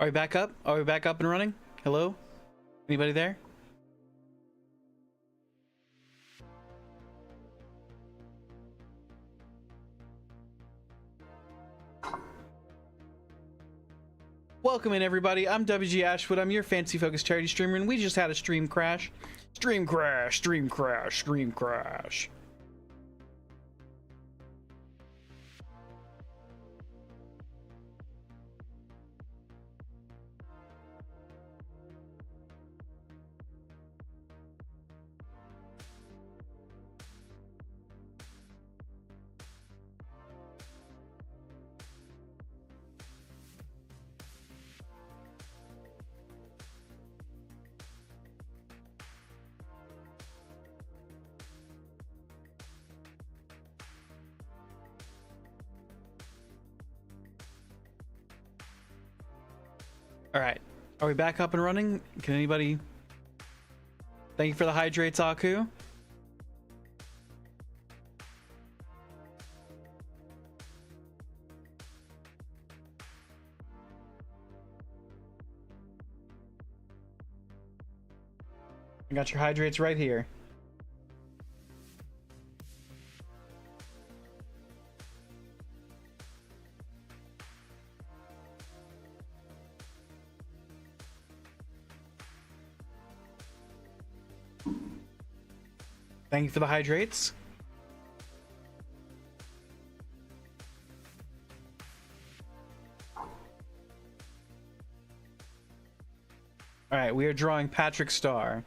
Are we back up? Are we back up and running? Hello? Anybody there? Welcome in, everybody. I'm WG Ashwood. I'm your fancy focused charity streamer, and we just had a stream crash. Stream crash, stream crash, stream crash. All right, are we back up and running? Can anybody? Thank you for the hydrates, Aku. I got your hydrates right here. Thank you for the hydrates. All right, we are drawing Patrick Star.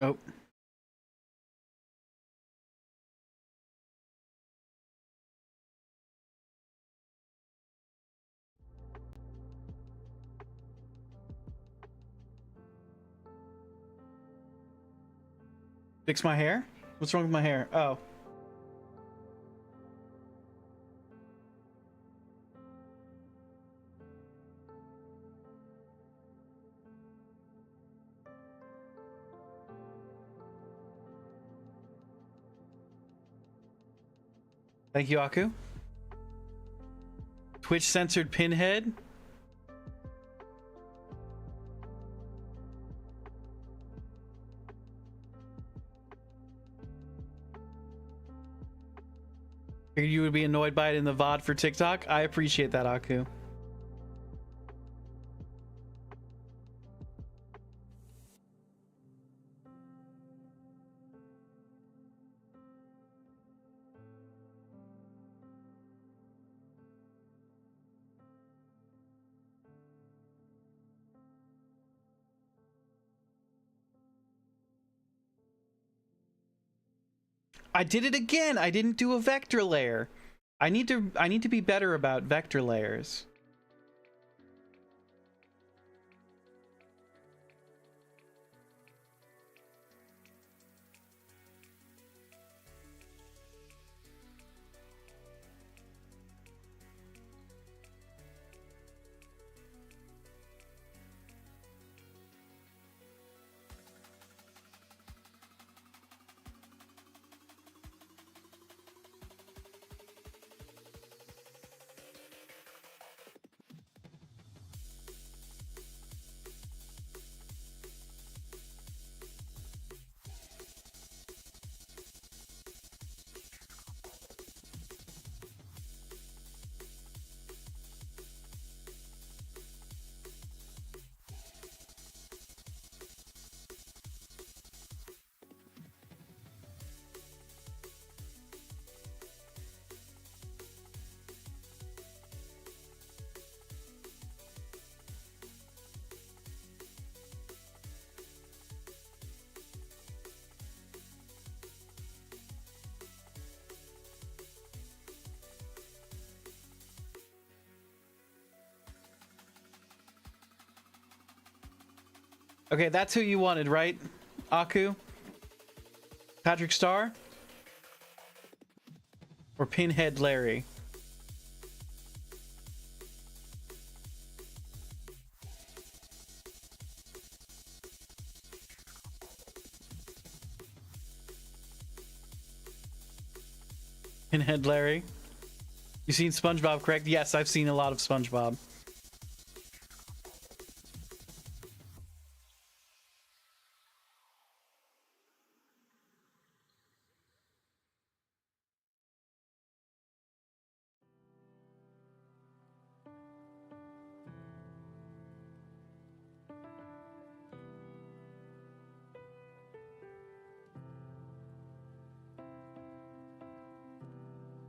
Oh. Fix my hair? What's wrong with my hair? Oh. Thank you, Aku. Twitch censored Pinhead. Figured you would be annoyed by it in the VOD for TikTok. I appreciate that, Aku. I did it again. I didn't do a vector layer. I need to be better about vector layers. Okay, that's who you wanted, right, Aku? Patrick Star? Or Pinhead Larry? Pinhead Larry? You seen SpongeBob, correct? Yes, I've seen a lot of SpongeBob.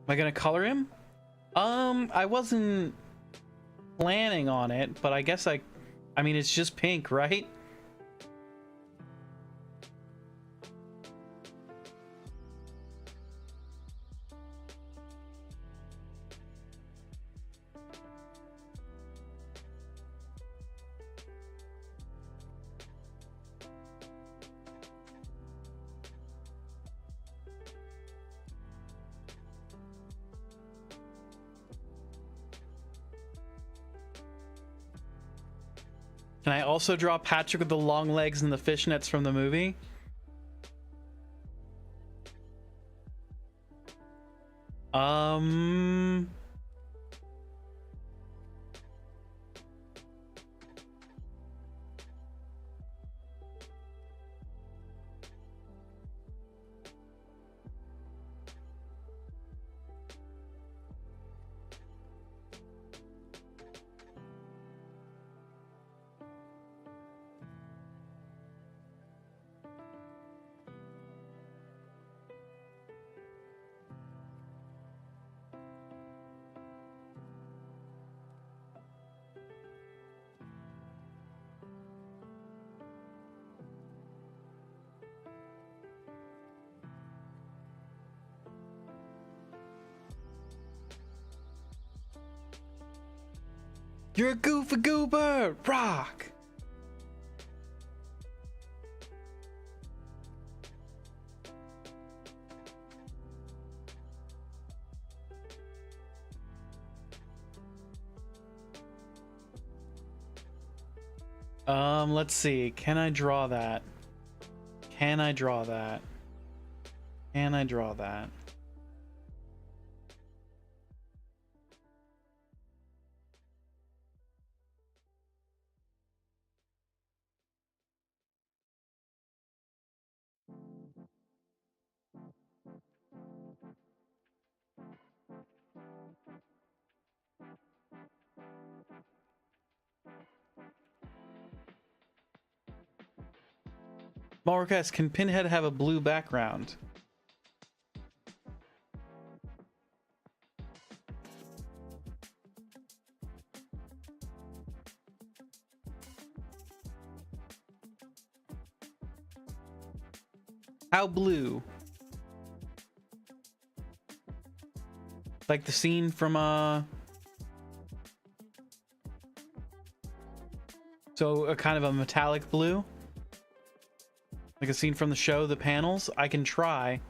Am I gonna color him? I wasn't planning on it, but I guess I mean, it's just pink, right? Can I also draw Patrick with the long legs and the fishnets from the movie? You're a goofy goober! Rock! Let's see. Can I draw that? Can I draw that? Can I draw that? Marcus, can Pinhead have a blue background? How blue? Like the scene from so a kind of a metallic blue? Like a scene from the show, the panels? I can try.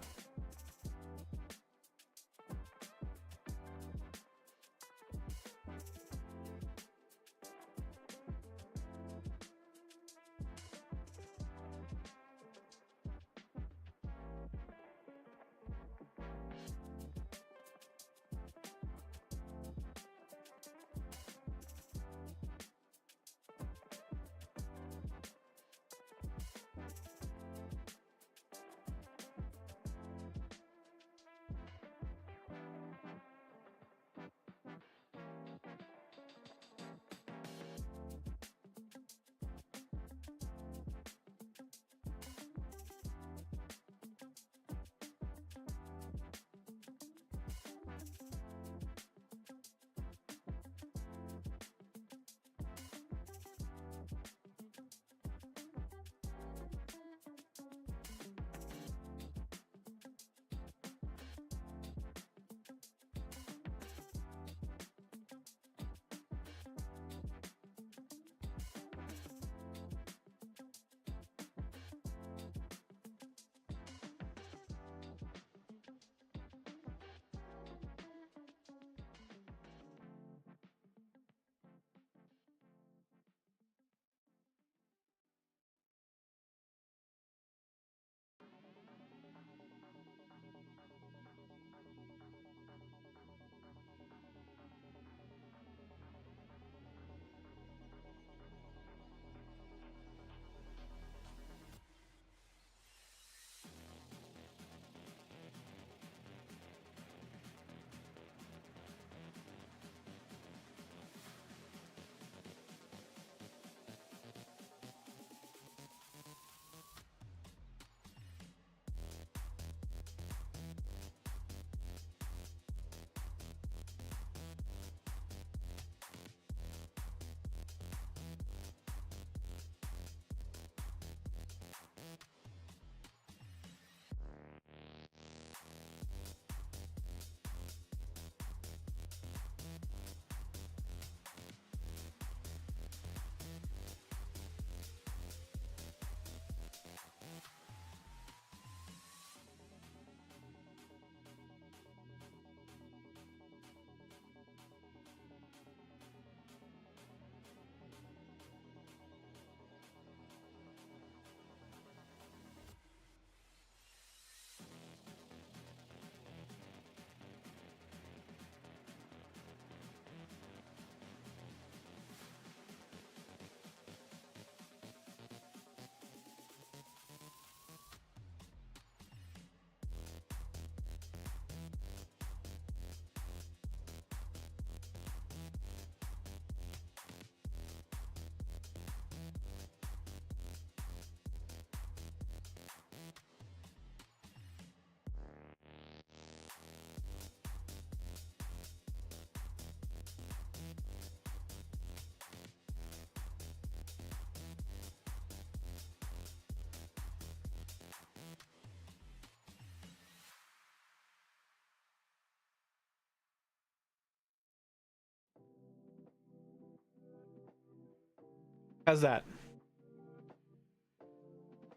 How's that?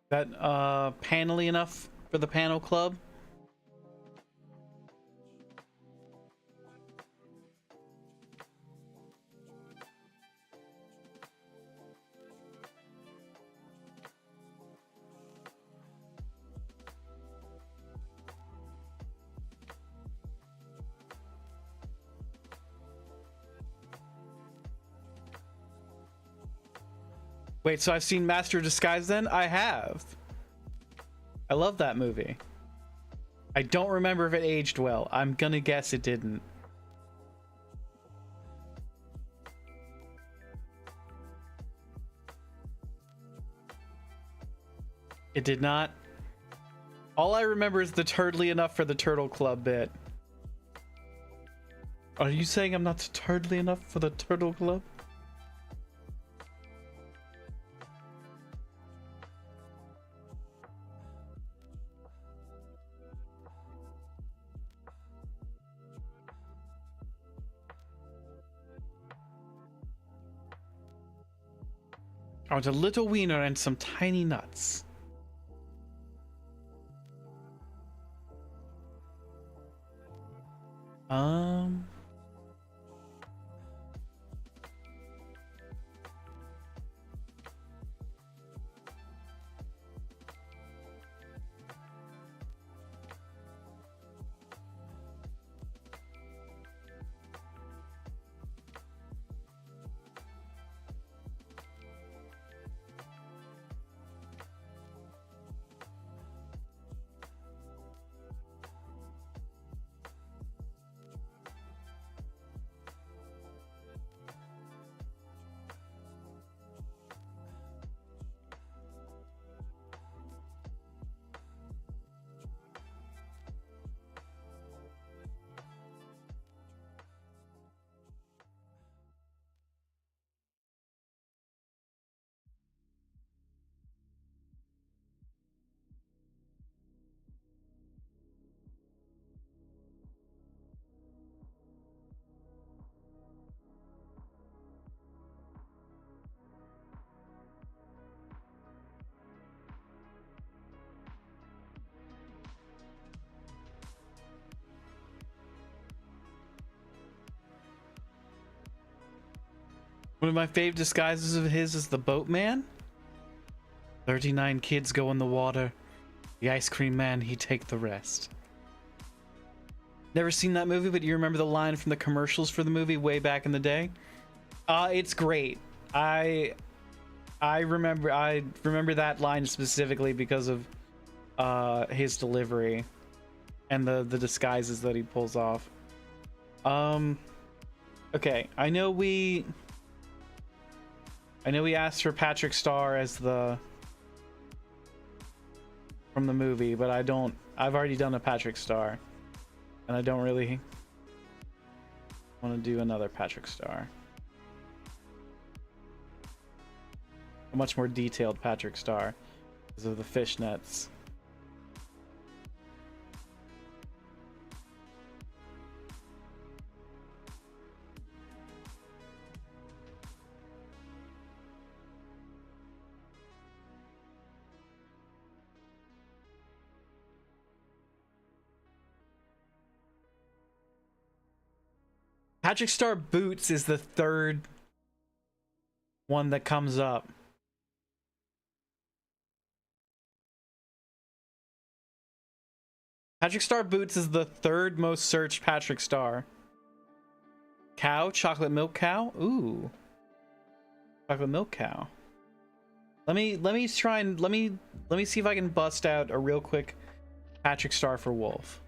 That panely enough for the panel club? Wait, so I've seen Master of Disguise then? I have. I love that movie. I don't remember if it aged well. I'm gonna guess it didn't. It did not. All I remember is the turtly enough for the Turtle Club bit. Are you saying I'm not turtly enough for the Turtle Club? I want a little wiener and some tiny nuts. One of my favorite disguises of his is the boatman. 39 kids go in the water. The ice cream man, he take the rest. Never seen that movie, but you remember the line from the commercials for the movie way back in the day? It's great. I remember that line specifically because of his delivery and the disguises that he pulls off. Okay, I know we asked for Patrick Star as the from the movie, but I've already done a Patrick Star, and I don't really want to do another Patrick Star. A much more detailed Patrick Star because of the fishnets. Patrick Star Boots is the third one that comes up. Patrick Star Boots is the third most searched Patrick Star. Cow, chocolate milk cow. Ooh, chocolate milk cow. Let me try and let me see if I can bust out a real quick Patrick Star for Wolf.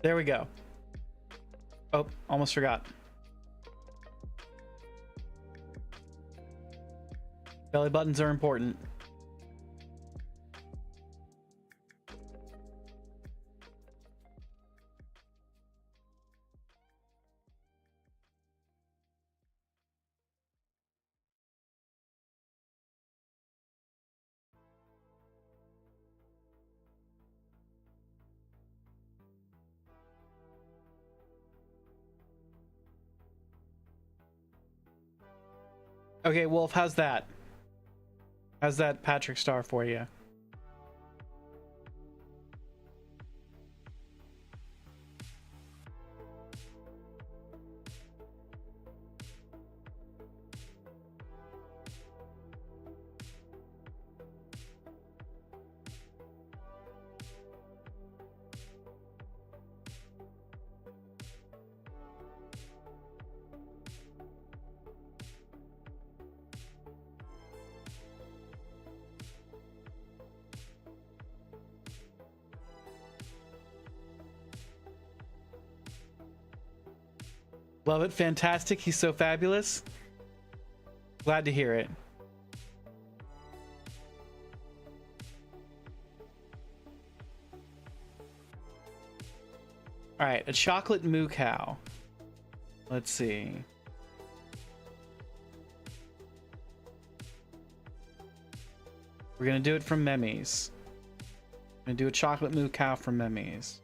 There we go. Oh, almost forgot. Belly buttons are important. Okay, Wolf, how's that? How's that Patrick Star for you? Love it. Fantastic. He's so fabulous. Glad to hear it. All right, a chocolate moo cow. Let's see. We're gonna do it from Memes. I'm gonna do a chocolate moo cow from Memes.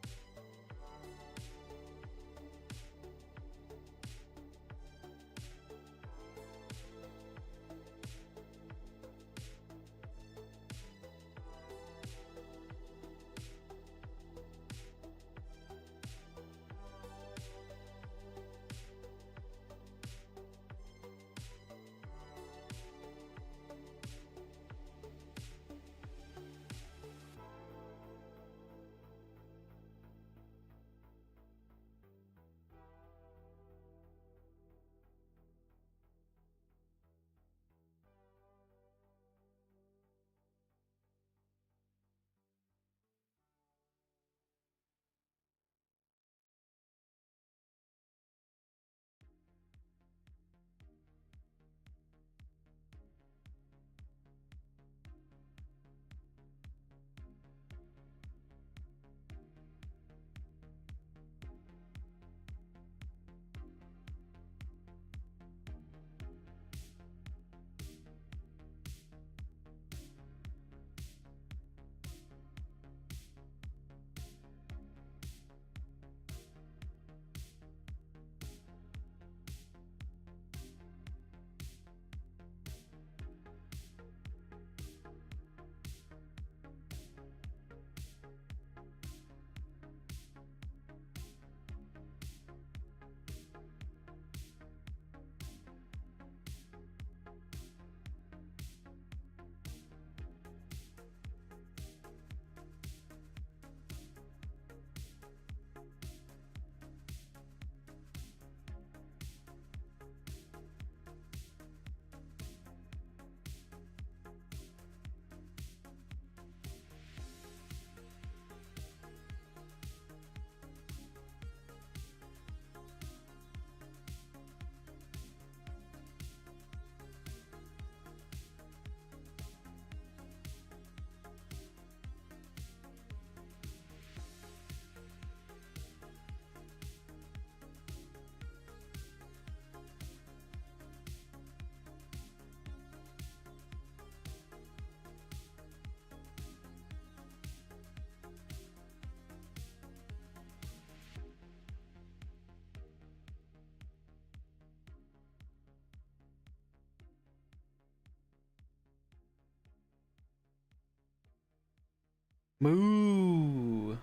Moo.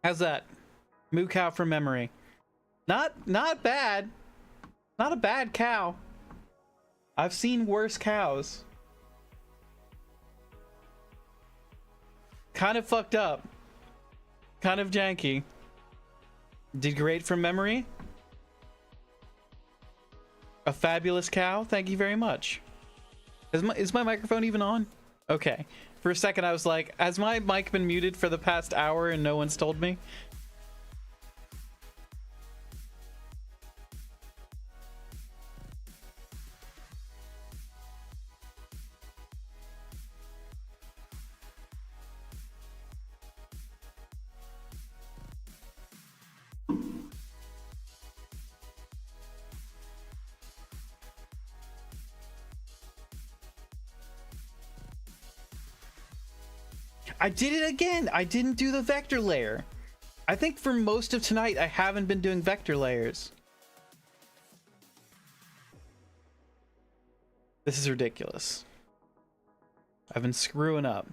How's that? Moo cow from memory. Not bad. Not a bad cow. I've seen worse cows. Kind of fucked up. Kind of janky. Did great from memory. A fabulous cow. Thank you very much. Is my microphone even on? Okay. For a second I was like, has my mic been muted for the past hour and no one's told me? I did it again. I didn't do the vector layer. I think for most of tonight, I haven't been doing vector layers. This is ridiculous. I've been screwing up.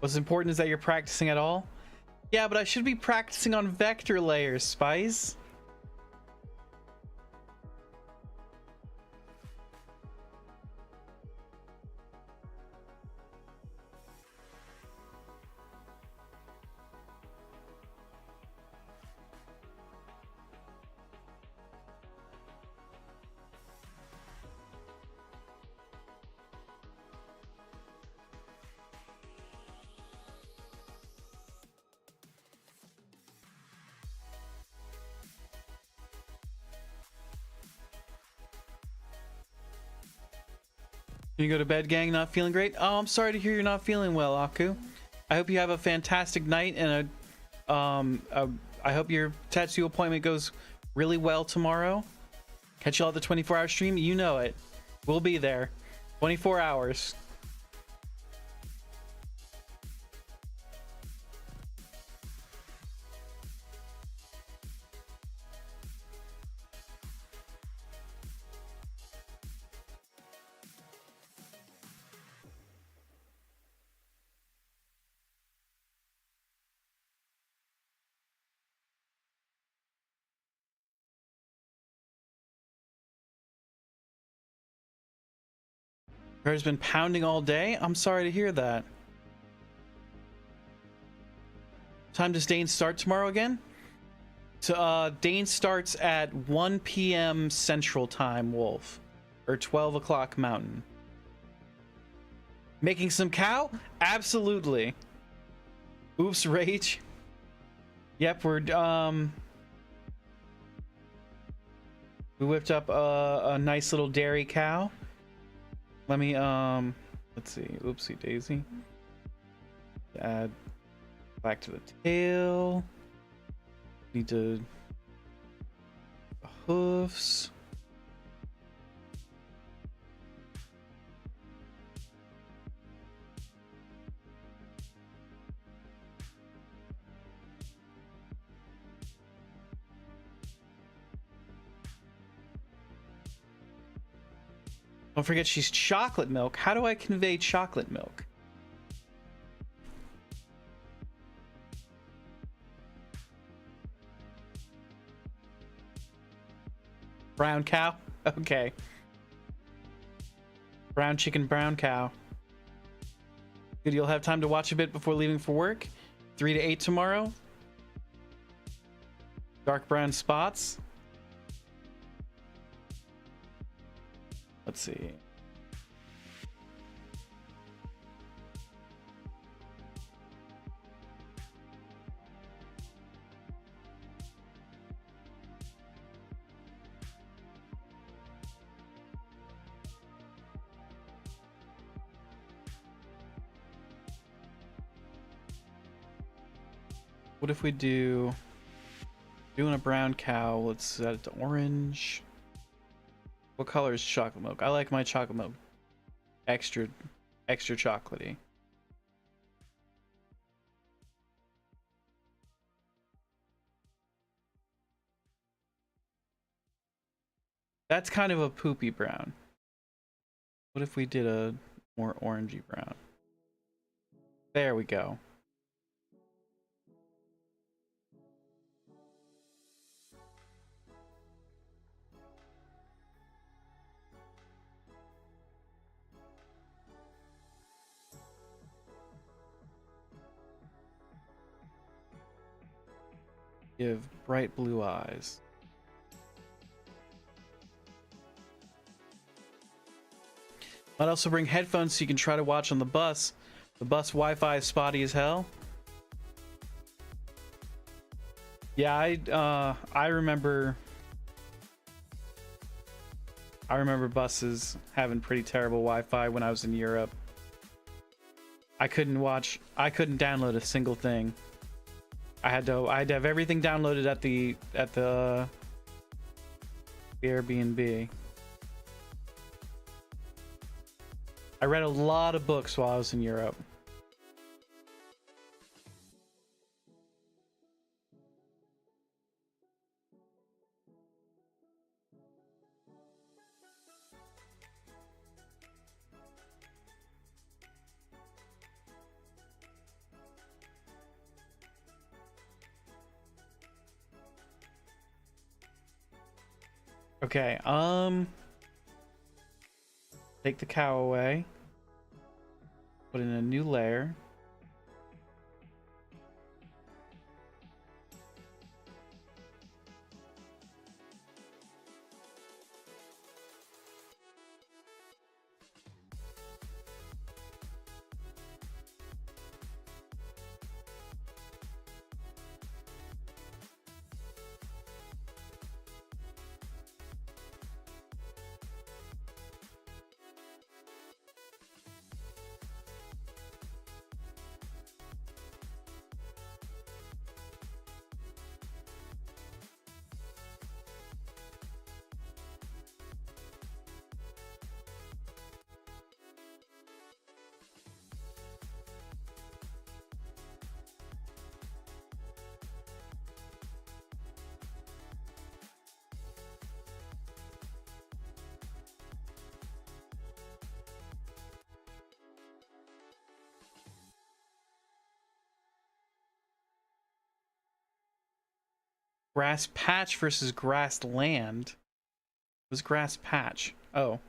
What's important is that you're practicing at all. Yeah, but I should be practicing on vector layers, Spice. You go to bed, gang? Not feeling great? Oh, I'm sorry to hear you're not feeling well, Aku. I hope you have a fantastic night and I hope your tattoo appointment goes really well tomorrow. Catch you all at the 24-hour stream. You know it. We'll be there. 24 hours. Has been pounding all day. I'm sorry to hear that. Time does Dane start tomorrow again? So, Dane starts at 1 p.m. Central Time, Wolf. Or 12 o'clock Mountain. Making some cow? Absolutely. Oops, rage. Yep, we whipped up a nice little dairy cow. Let me, let's see. Oopsie daisy. Add back to the tail. Need to the hoofs. Don't forget she's chocolate milk. How do I convey chocolate milk? Brown cow? Okay. Brown chicken, brown cow. Good, you'll have time to watch a bit before leaving for work. 3 to 8 tomorrow. Dark brown spots. Let's see. What if we doing a brown cow? Let's set it to orange. What color is chocolate milk? I like my chocolate milk extra chocolatey. That's kind of a poopy brown. What if we did a more orangey brown? There we go. Give bright blue eyes. I'd also bring headphones so you can try to watch on the bus. The bus Wi-Fi is spotty as hell. Yeah, I remember buses having pretty terrible Wi-Fi when I was in Europe. I couldn't download a single thing. I had to have everything downloaded at the Airbnb. I read a lot of books while I was in Europe. Okay, take the cow away. Put in a new layer. Grass patch versus grassland. It was grass patch. Oh.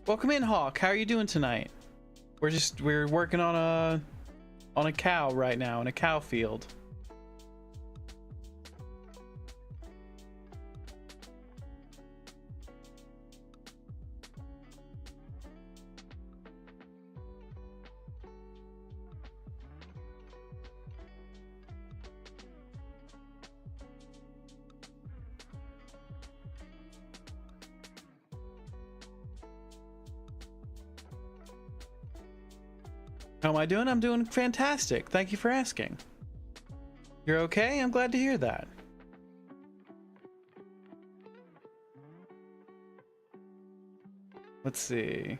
Welcome in, Hawk. How are you doing tonight? We're working on a cow right now in a cow field. How am I doing? I'm doing fantastic. Thank you for asking. You're okay? I'm glad to hear that. Let's see.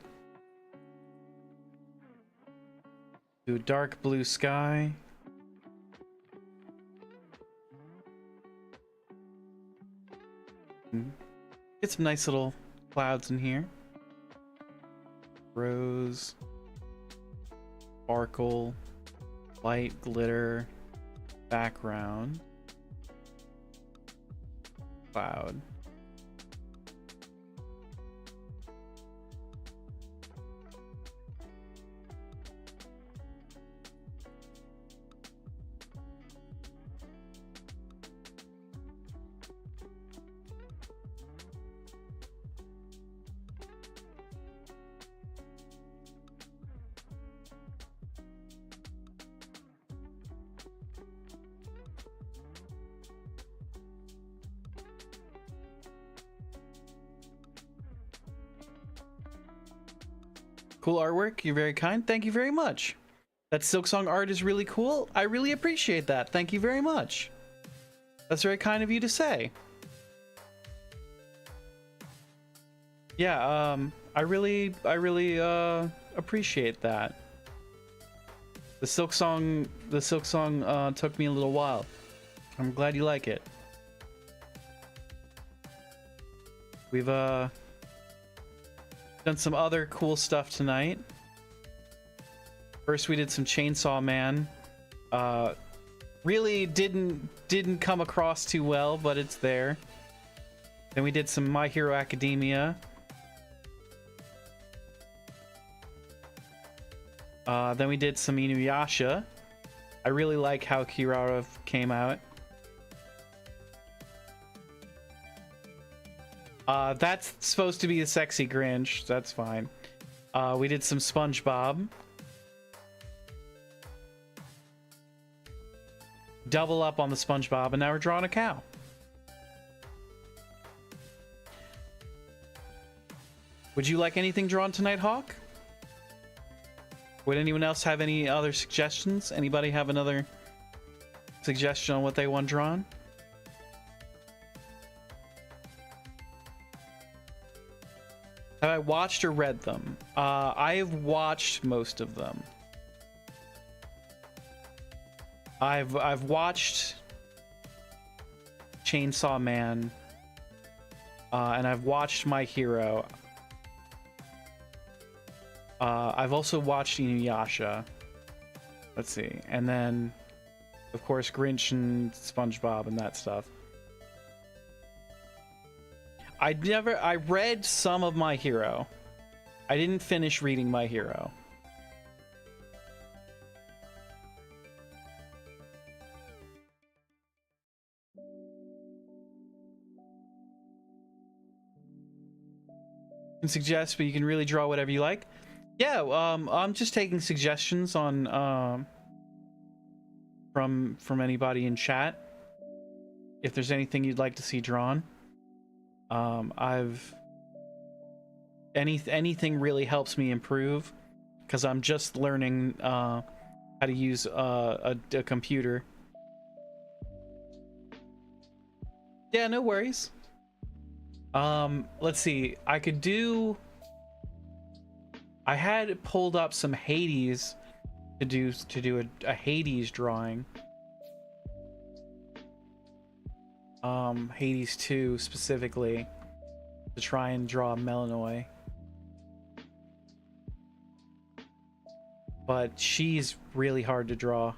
Do a dark blue sky. Get some nice little clouds in here. Rose. Sparkle, light glitter, background, cloud. Cool artwork. You're very kind. Thank you very much. That Silksong art is really cool. I really appreciate that. Thank you very much. That's very kind of you to say. Yeah, I really appreciate that. The Silksong took me a little while. I'm glad you like it. We've done some other cool stuff tonight. First we did some Chainsaw Man. Really didn't come across too well, but it's there. Then we did some My Hero Academia. Then we did some Inuyasha. I really like how Kirara came out. That's supposed to be a sexy Grinch. That's fine. We did some SpongeBob. Double up on the SpongeBob, and now we're drawing a cow. Would you like anything drawn tonight, Hawk? Would anyone else have any other suggestions? Anybody have another suggestion on what they want drawn? Have I watched or read them? I have watched most of them. I've watched Chainsaw Man, and I've watched My Hero. I've also watched Inuyasha. Let's see, and then, of course, Grinch and SpongeBob and that stuff. I read some of My Hero. I didn't finish reading My Hero. You can suggest, but you can really draw whatever you like. Yeah, I'm just taking suggestions on from anybody in chat. If there's anything you'd like to see drawn. Anything really helps me improve because I'm just learning how to use a computer. Yeah, no worries. Let's see. I had pulled up some Hades to do a Hades drawing. Hades 2 specifically, to try and draw Melanoy. But she's really hard to draw.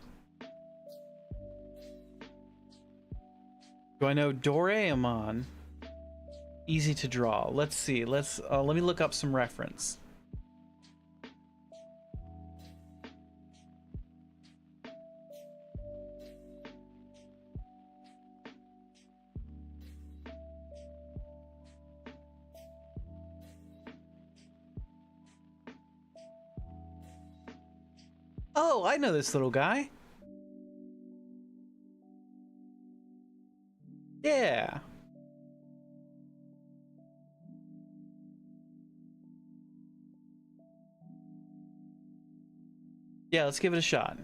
Do I know Doraemon? Easy to draw. Let's see. Let me look up some reference. Oh, I know this little guy. Yeah. Yeah, let's give it a shot.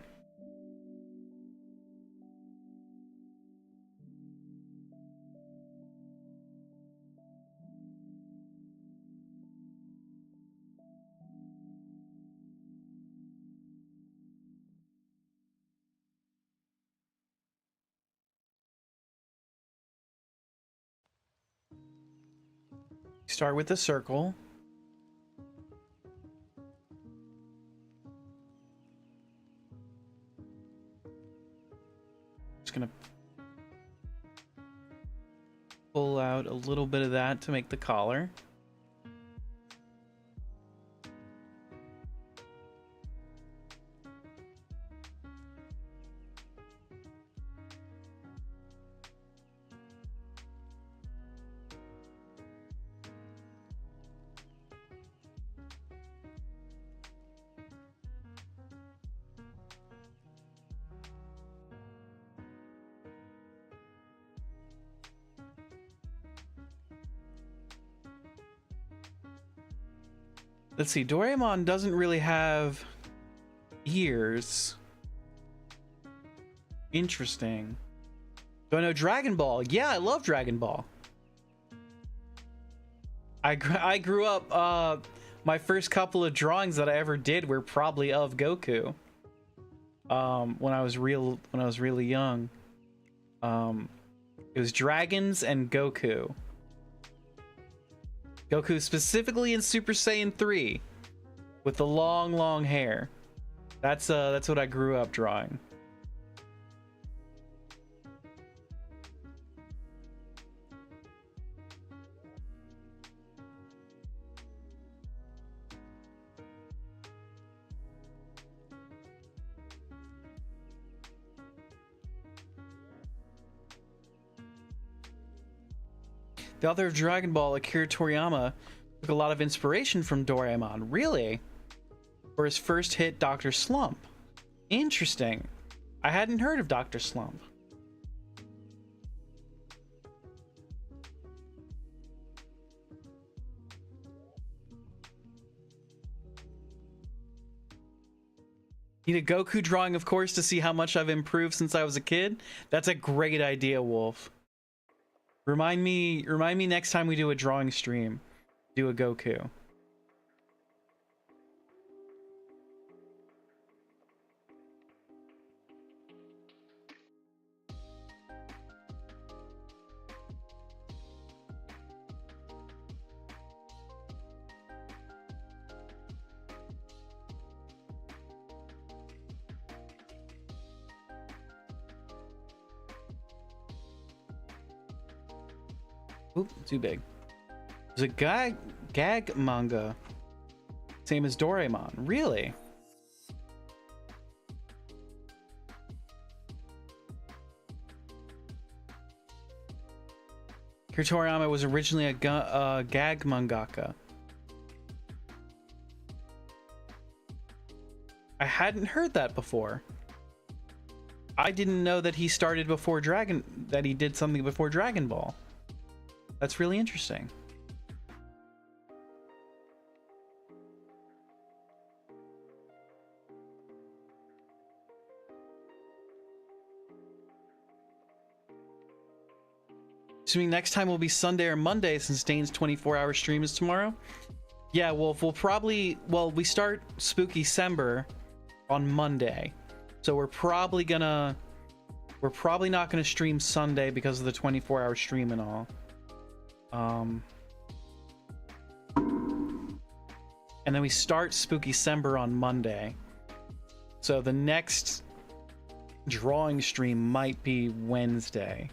Start with the circle. Just gonna pull out a little bit of that to make the collar. let's see. Doraemon doesn't really have ears. Interesting. Do I know Dragon Ball? Yeah, I love Dragon Ball. I grew up, my first couple of drawings that I ever did were probably of Goku. When I was really young. It was dragons and Goku. Goku specifically in Super Saiyan 3 with the long hair. That's what I grew up drawing. The author of Dragon Ball, Akira Toriyama, took a lot of inspiration from Doraemon. Really? For his first hit, Dr. Slump. Interesting. I hadn't heard of Dr. Slump. Need a Goku drawing, of course, to see how much I've improved since I was a kid? That's a great idea, Wolf. Remind me next time we do a drawing stream. Do a Goku. Oop, too big. There's a gag manga. Same as Doraemon. Really? Akira Toriyama was originally a gag mangaka. I hadn't heard that before. I didn't know that he started before that he did something before Dragon Ball. That's really interesting. Assuming next time will be Sunday or Monday since Dane's 24-hour stream is tomorrow. Yeah, Wolf, we'll probably... Well, we start Spooky-Sember on Monday. So we're probably not gonna stream Sunday because of the 24-hour stream and all. And then we start Spooky-Sember on Monday. So the next drawing stream might be Wednesday.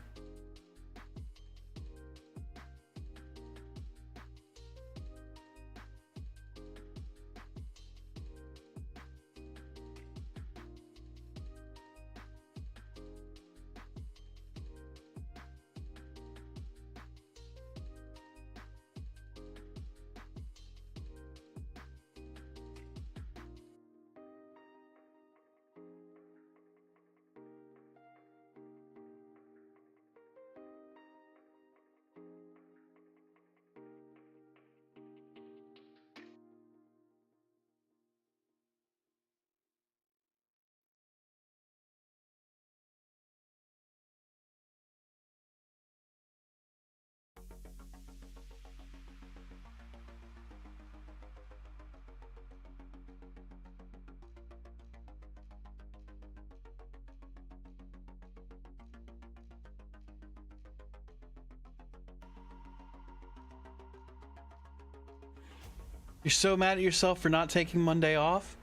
You're so mad at yourself for not taking Monday off?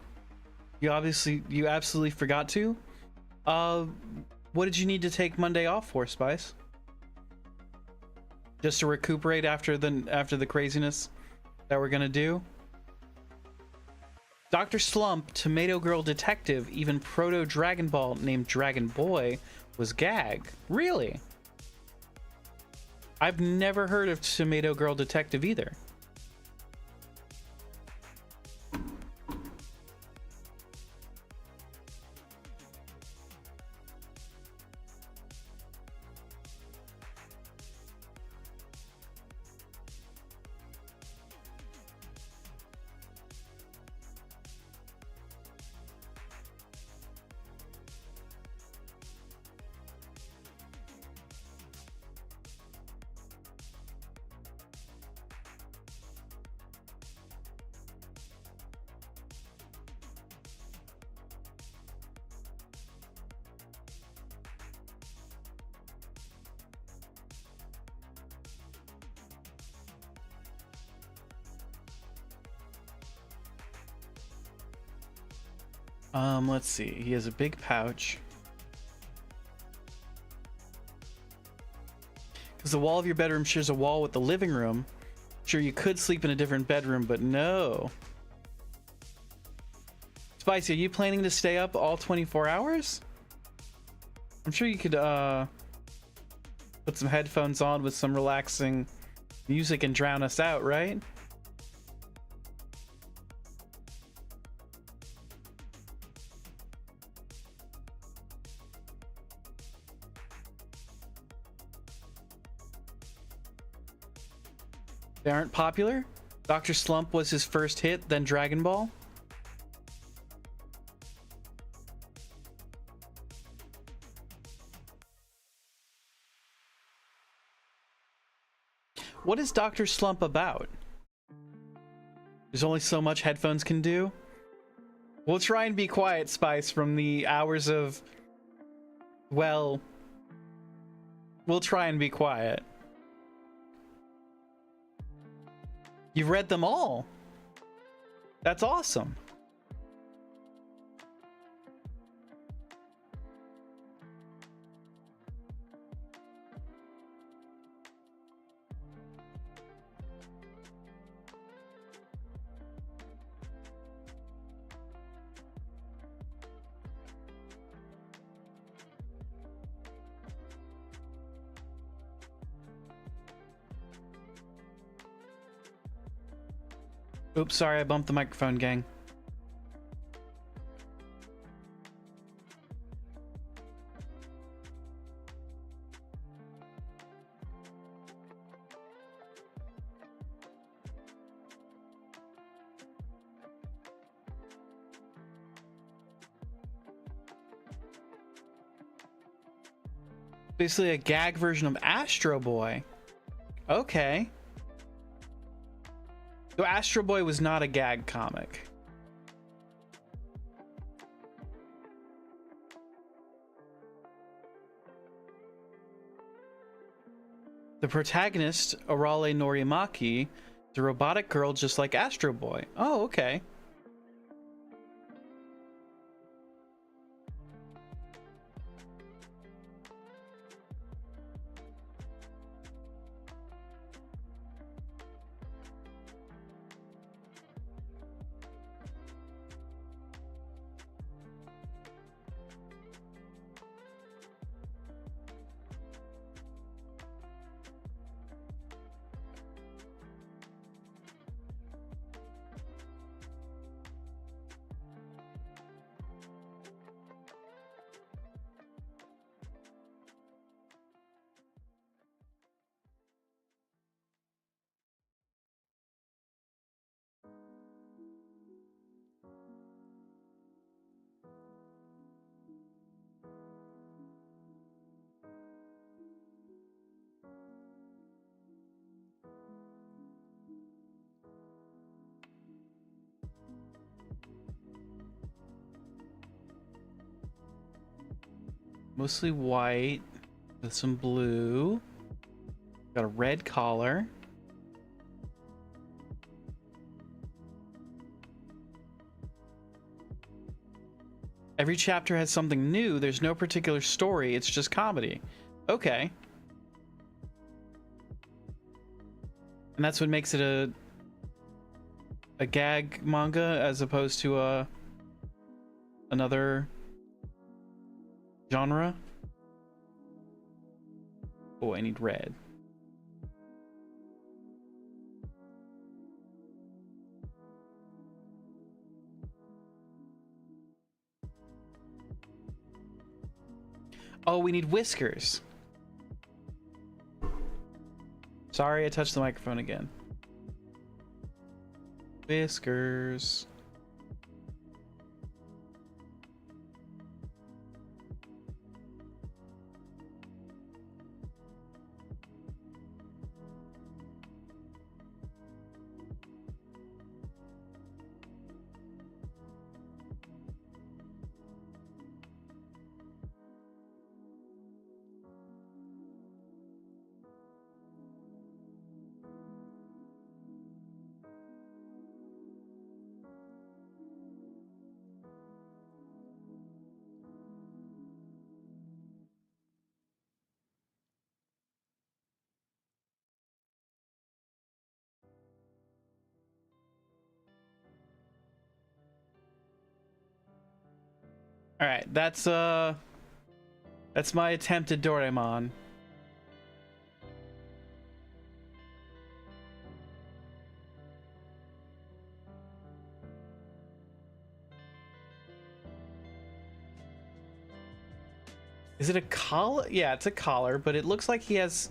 You absolutely forgot to? What did you need to take Monday off for, Spice? Just to recuperate after the craziness that we're gonna do? Dr. Slump, Tomato Girl Detective, even Proto Dragon Ball named Dragon Boy was gag. Really? I've never heard of Tomato Girl Detective either. Let's see. He has a big pouch. Because the wall of your bedroom shares a wall with the living room. Sure, you could sleep in a different bedroom, but no. Spicy, are you planning to stay up all 24 hours? I'm sure you could put some headphones on with some relaxing music and drown us out, right? They aren't popular? Dr. Slump was his first hit, then Dragon Ball? What is Dr. Slump about? There's only so much headphones can do. We'll try and be quiet, Spice, from the hours of... Well... We'll try and be quiet. You've read them all. That's awesome. Oops, sorry, I bumped the microphone, gang. Basically a gag version of Astro Boy. Okay. So Astro Boy was not a gag comic. The protagonist, Arale Norimaki, is a robotic girl just like Astro Boy. Oh, okay. Mostly white with some blue. Got a red collar. Every chapter has something new. There's no particular story. It's just comedy. Okay. And that's what makes it a gag manga as opposed to another genre. Oh, I need red. Oh, we need whiskers. Sorry, I touched the microphone again. Whiskers. All right, that's my attempt at Doraemon. Is it a collar? Yeah, it's a collar, but it looks like he has...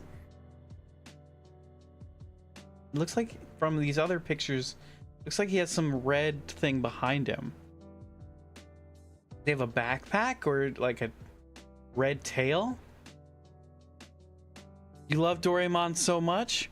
It looks like from these other pictures, looks like he has some red thing behind him. They have a backpack or like a red tail? You love Doraemon so much?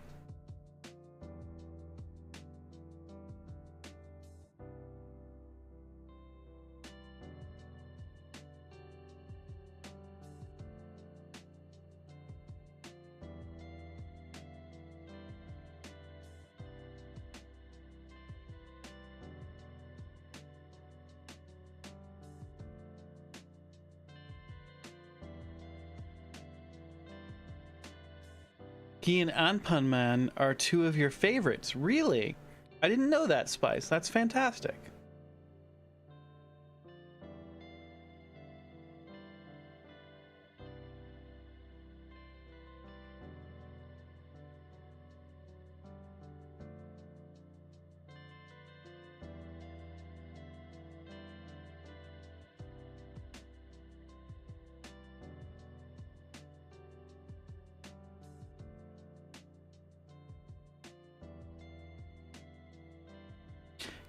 He and Anpanman are two of your favorites. Really? I didn't know that, Spice. That's fantastic.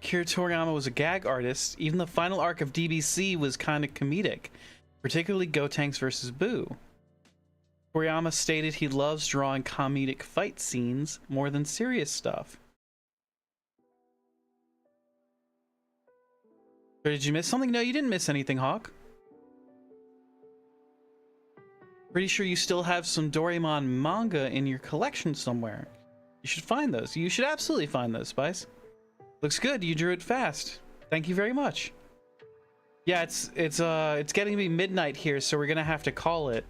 Akira Toriyama was a gag artist. Even the final arc of DBC was kind of comedic, particularly Gotenks vs. Boo. Toriyama stated he loves drawing comedic fight scenes more than serious stuff. Or did you miss something? No, you didn't miss anything, Hawk. Pretty sure you still have some Doraemon manga in your collection somewhere. You should find those. You should absolutely find those, Spice. Looks good. You drew it fast. Thank you very much. Yeah, it's getting to be midnight here, so we're gonna have to call it.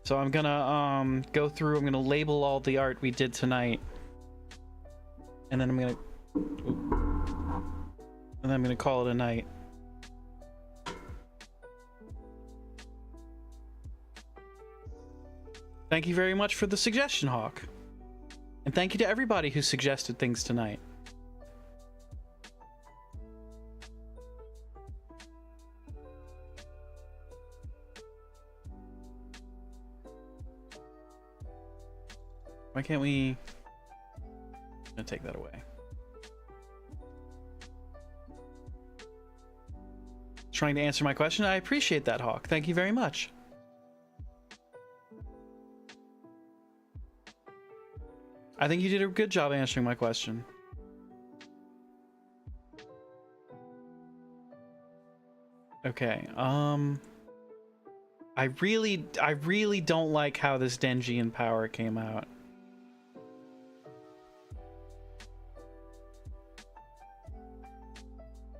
So I'm gonna go through. I'm gonna label all the art we did tonight, and then I'm gonna call it a night. Thank you very much for the suggestion, Hawk, and thank you to everybody who suggested things tonight. Why can't we... I'm gonna take that away. Trying to answer my question? I appreciate that, Hawk. Thank you very much. I think you did a good job answering my question. Okay, I really don't like how this Denji in Power came out.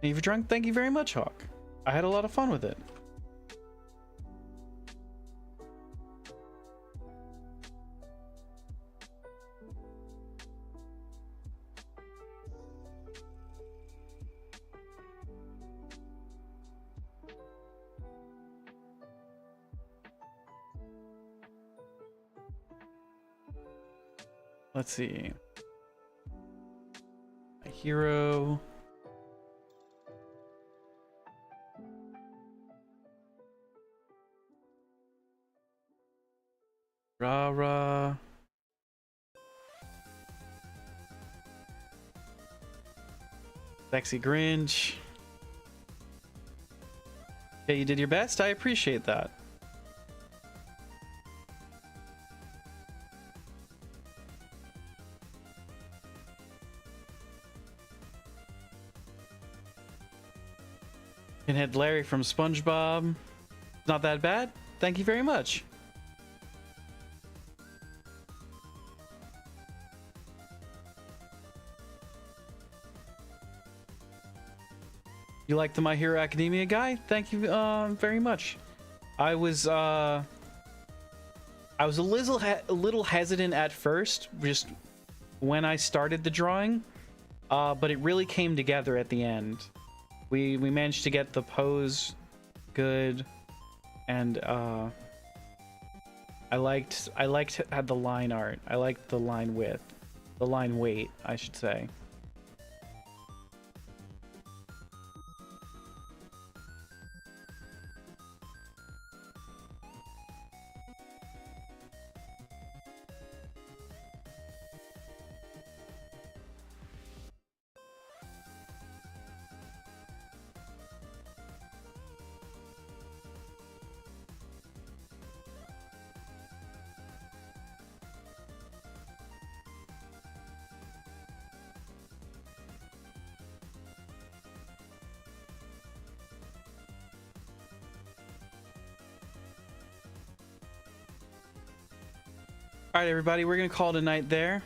You've drunk? Thank you very much, Hawk. I had a lot of fun with it. Let's see. A hero. Rara. Sexy Grinch. Okay, you did your best. I appreciate that. Pinhead Larry from SpongeBob. Not that bad. Thank you very much. You like the My Hero Academia guy? Thank you very much. I was a little hesitant at first, just when I started the drawing, but it really came together at the end. We managed to get the pose good, and I liked had the line art. I liked the line width, the line weight, I should say. All right, everybody, we're gonna call it a night there.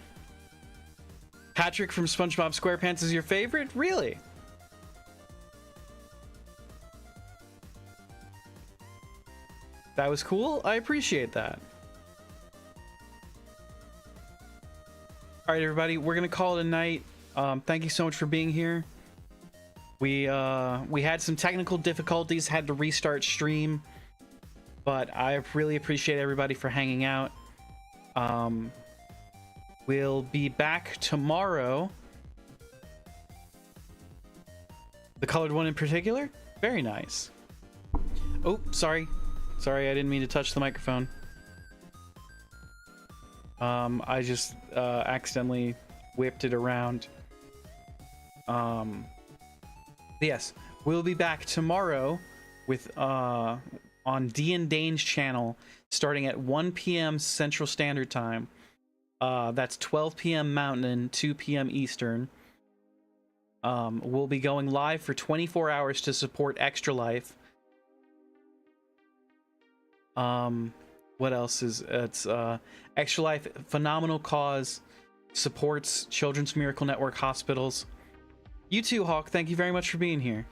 Patrick from SpongeBob SquarePants is your favorite? Really? That was cool. I appreciate that. All right, everybody, we're gonna call it a night. Thank you so much for being here. We had some technical difficulties, had to restart stream, but I really appreciate everybody for hanging out. We'll be back tomorrow. The colored one in particular? Very nice. Oh, sorry. Sorry, I didn't mean to touch the microphone. I just accidentally whipped it around. Yes, we'll be back tomorrow with on D & Dane's channel starting at 1 p.m. Central Standard Time. That's 12 p.m. Mountain, 2 p.m. Eastern. We'll be going live for 24 hours to support Extra Life. What else is it's Extra Life, phenomenal cause, supports Children's Miracle Network hospitals. You too, Hawk, thank you very much for being here.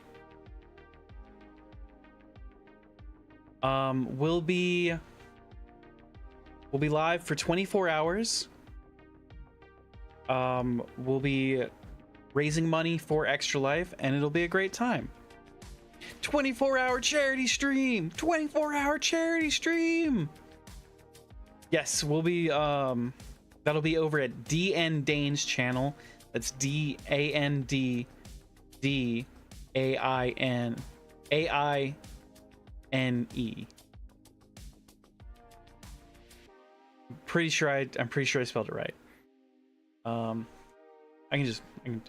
We'll be live for 24 hours. We'll be raising money for Extra Life, and it'll be a great time. 24-hour charity stream. 24-hour charity stream. Yes, we'll be that'll be over at D & Dane's channel. That's DANDDAINAINE. I'm pretty sure I spelled it right. I can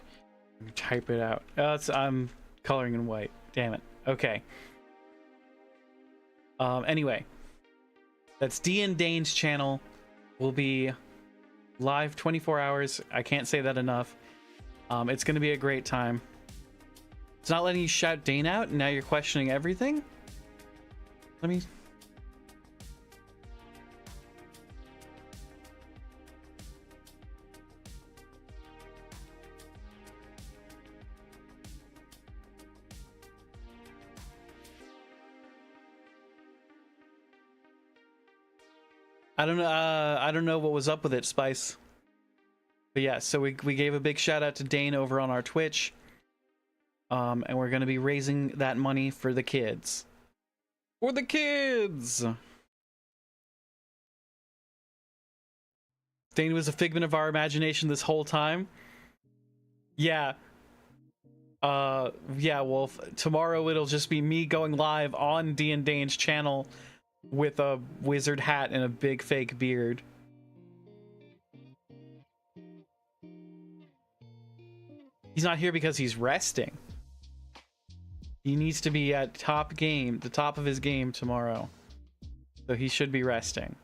type it out. I'm coloring in white. Damn it. Okay. Anyway, that's D & Dane's channel. Will be live 24 hours. I can't say that enough. It's going to be a great time. It's not letting you shout Dane out, and now you're questioning everything? Let me... I don't know what was up with it, Spice. But yeah, so we gave a big shout out to Dane over on our Twitch. And we're gonna be raising that money for the kids. For the kids! Dane was a figment of our imagination this whole time. Yeah. Yeah, Wolf. Tomorrow it'll just be me going live on D & Dane's channel with a wizard hat and a big fake beard. He's not here because he's resting. He needs to be at the top of his game tomorrow. So he should be resting.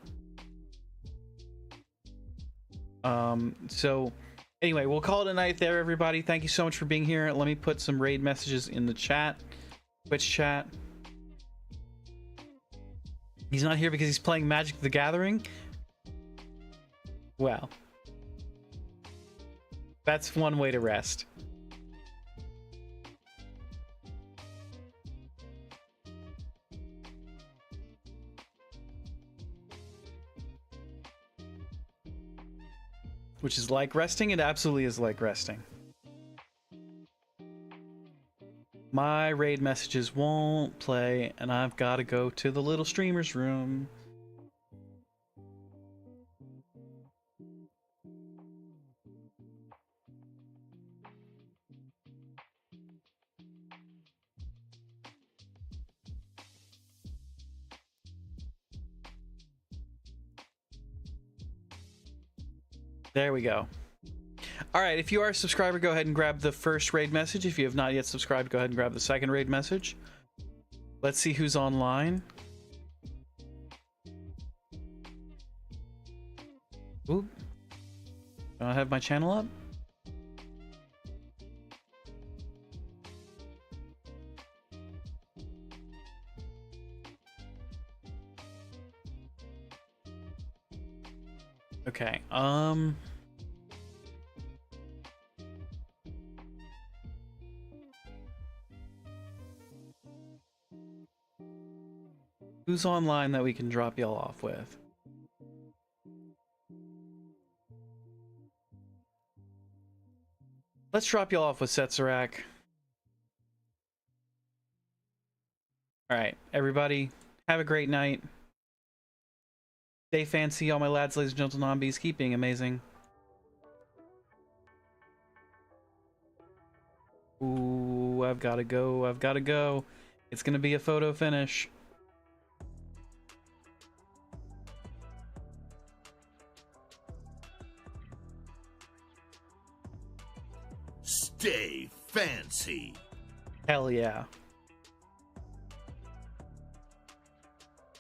So anyway, we'll call it a night there, everybody. Thank you so much for being here. Let me put some raid messages in the chat. Twitch chat. He's not here because he's playing Magic the Gathering? Well, that's one way to rest. Which is like resting? It absolutely is like resting. My raid messages won't play, and I've got to go to the little streamer's room. There we go. All right, if you are a subscriber, go ahead and grab the first raid message. If you have not yet subscribed, go ahead and grab the second raid message. Let's see who's online. Oop. Do I have my channel up? Okay, who's online that we can drop y'all off with? Let's drop y'all off with Setsarak. Alright, everybody, have a great night. Stay fancy, all my lads, ladies and gentlemen, zombies. Keep being amazing. Ooh, I've gotta go, I've gotta go. It's gonna be a photo finish. Stay fancy. Hell yeah.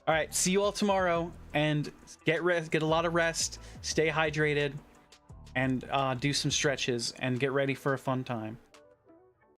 All right, see you all tomorrow, and get a lot of rest, stay hydrated, and do some stretches, and get ready for a fun time.